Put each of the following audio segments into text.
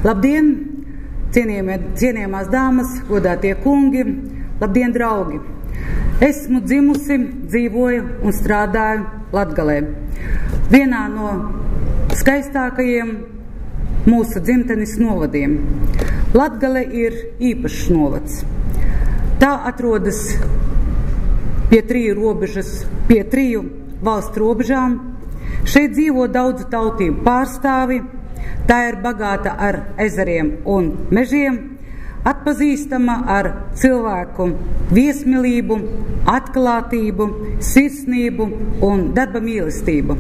Labdien, cienījamās dāmas, godātie kungi, labdien, draugi! Esmu dzimusi, dzīvoju un strādāju Latgalē, vienā no skaistākajiem mūsu dzimtenes novadiem. Latgale ir īpašs novads. Tā atrodas pie triju valstu robežām. Šeit dzīvo daudzu tautību pārstāvi. Tā ir bagāta ar ezeriem un mežiem, atpazīstama ar cilvēku viesmīlību, atklātību, sirsnību un darba mīlestību.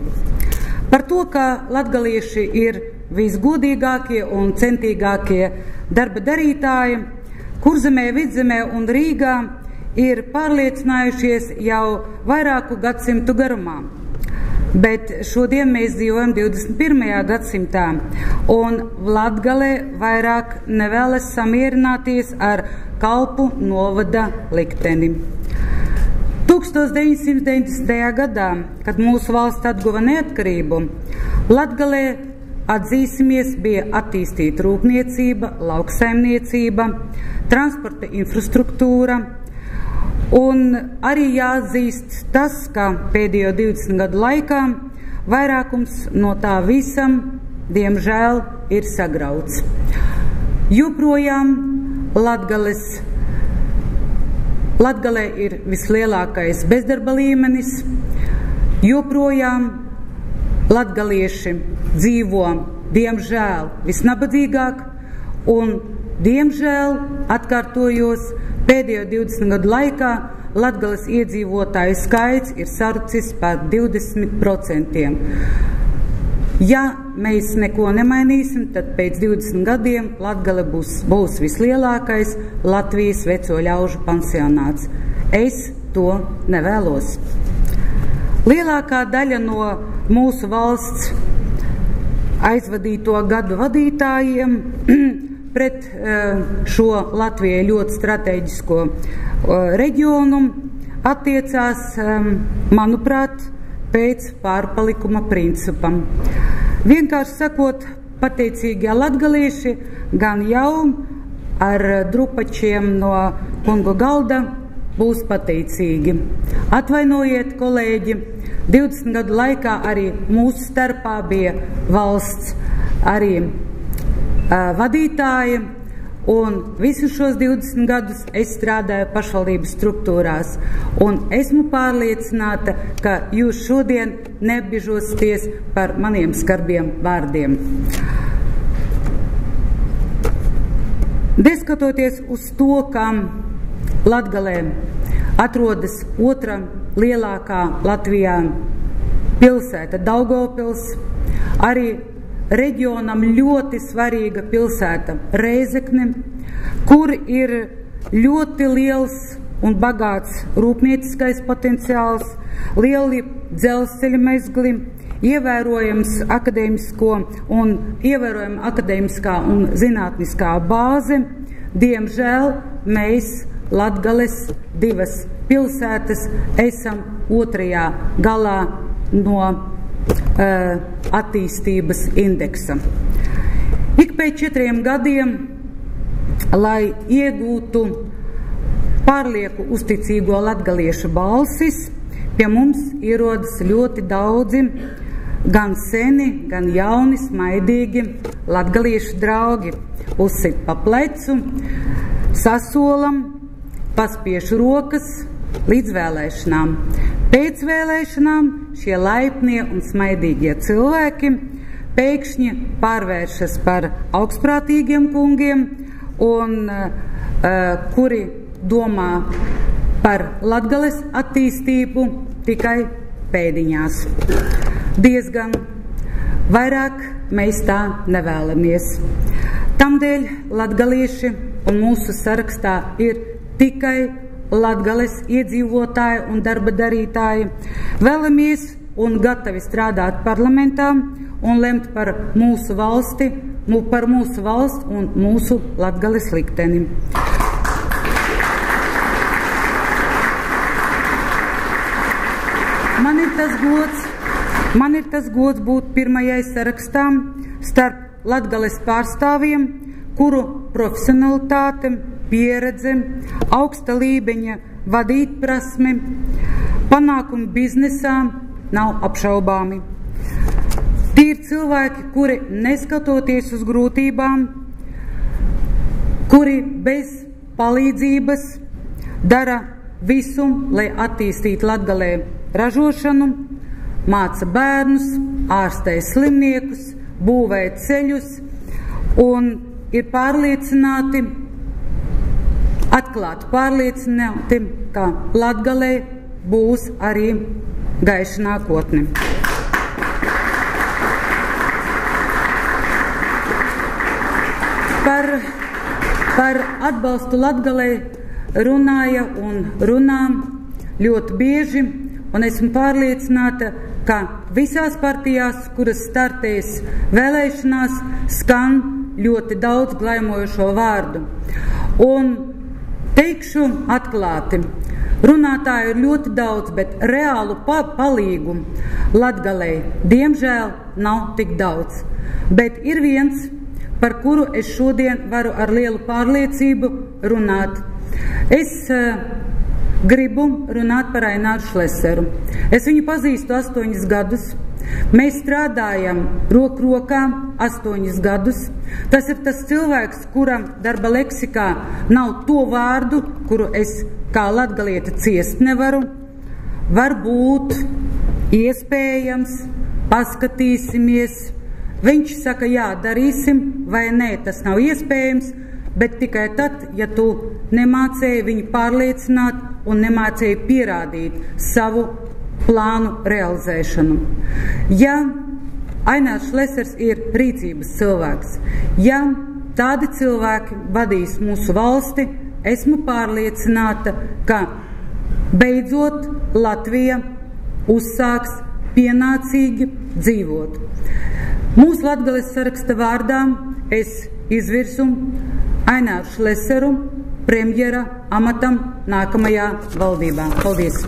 Par to, ka latgalieši ir visgodīgākie un centīgākie darba darītāji, Kurzemē, Vidzemē un Rīgā ir pārliecinājušies jau vairāku gadsimtu garumā. Bet šodien mēs dzīvojam 21. gadsimtā, un Latgale vairāk nevēlas samierināties ar kalpu novada likteni. 1990. gadā, kad mūsu valsts atguva neatkarību, Latgalē, atzīsimies, bija attīstīta rūpniecība, lauksaimniecība, transporta infrastruktūra, un arī jāatzīst tas, ka pēdējo 20 gadu laikā vairākums no tā visam, diemžēl, ir sagrauts. Joprojām Latgalē ir vislielākais bezdarba līmenis, joprojām latgalieši dzīvo, diemžēl, visnabadzīgāk, un, diemžēl, atkārtojos, pēdējo 20 gadu laikā Latgales iedzīvotāju skaits ir sarucis par 20%. Ja mēs neko nemainīsim, tad pēc 20 gadiem Latgale būs vislielākais Latvijas veco ļaužu pansionāts. Es to nevēlos. Lielākā daļa no mūsu valsts aizvadīto gadu vadītājiem pret šo Latvijai ļoti strateģisko reģionu attiecās, manuprāt, pēc pārpalikuma principam. Vienkārši sakot, pateicīgie latgalieši gan jau ar drupačiem no kungu galda būs pateicīgi. Atvainojiet, kolēģi, 20 gadu laikā arī mūsu starpā bija valsts arī vadītāji, un visus šos 20 gadus es strādāju pašvaldības struktūrās, un esmu pārliecināta, ka jūs šodien neapbiežosieties par maniem skarbiem vārdiem. Neskatoties uz to, ka Latgalē atrodas otra lielākā Latvijā pilsēta Daugavpils, arī reģionam ļoti svarīga pilsēta Rēzekne, kur ir ļoti liels un bagāts rūpnieciskais potenciāls, lieli dzelzceļa mezgli, ievērojama akadēmiskā un zinātniskā bāze. Diemžēl mēs Latgales divas pilsētas esam otrajā galā no attīstības indeksa. Ik pēc 4 gadiem, lai iegūtu pārlieku uzticīgo latgaliešu balsis, pie mums ierodas ļoti daudzi, gan seni, gan jauni, smaidīgi latgaliešu draugi. Uzsit pa plecu, sasolam, paspiešu rokas līdz vēlēšanām. Pēc vēlēšanām šie laipnie un smaidīgie cilvēki pēkšņi pārvēršas par augstprātīgiem kungiem, un kuri domā par Latgales attīstību tikai pēdiņās. Diezgan vairāk mēs tā nevēlamies. Tamdēļ latgalieši un mūsu sarakstā ir tikai Latgales iedzīvotāji un darba darītāji. Vēlamies un gatavi strādāt parlamentā un lemt par mūsu valsti, par mūsu valsts un mūsu Latgales likteni. Man ir tas gods būt pirmajai sarakstā starp Latgales pārstāvjiem, kuru profesionalitāte, pieredze, augsta līmeņa vadītprasme, panākumi biznesā nav apšaubāmi. Tie ir cilvēki, kuri neskatoties uz grūtībām, kuri bez palīdzības dara visu, lai attīstītu Latgalē ražošanu, māca bērnus, ārstē slimniekus, būvē ceļus un ir pārliecināti, atklāti pārliecināti, ka Latgalē būs arī gaiša nākotne. Par atbalstu Latgalē runāja un runām ļoti bieži, un esmu pārliecināta, ka visās partijās, kuras startēs vēlēšanās, skan ļoti daudz glaimojošo vārdu. Un teikšu atklāti, runātāju ir ļoti daudz, bet reālu palīgu Latgalē diemžēl nav tik daudz. Bet ir viens, par kuru es šodien varu ar lielu pārliecību runāt. Es gribu runāt par Aināru Šleseru. Es viņu pazīstu 8 gadus. Mēs strādājam roku rokā 8 gadus. Tas ir tas cilvēks, kuram darba leksikā nav to vārdu, kuru es kā latgaliete ciest nevaru. Varbūt, iespējams, paskatīsimies. Viņš saka, jā, darīsim, vai nē, tas nav iespējams, bet tikai tad, ja tu nemācēji viņu pārliecināt un nemācēji pierādīt savu plānu realizēšanu. Ja Ainārs Šlesers ir rīcības cilvēks, ja tādi cilvēki vadīs mūsu valsti, esmu pārliecināta, ka beidzot Latvija uzsāks pienācīgi dzīvot. Mūsu Latgales saraksta vārdā es izvirsu Aināru Šleseru premjera amatam nākamajā valdībā. Paldies!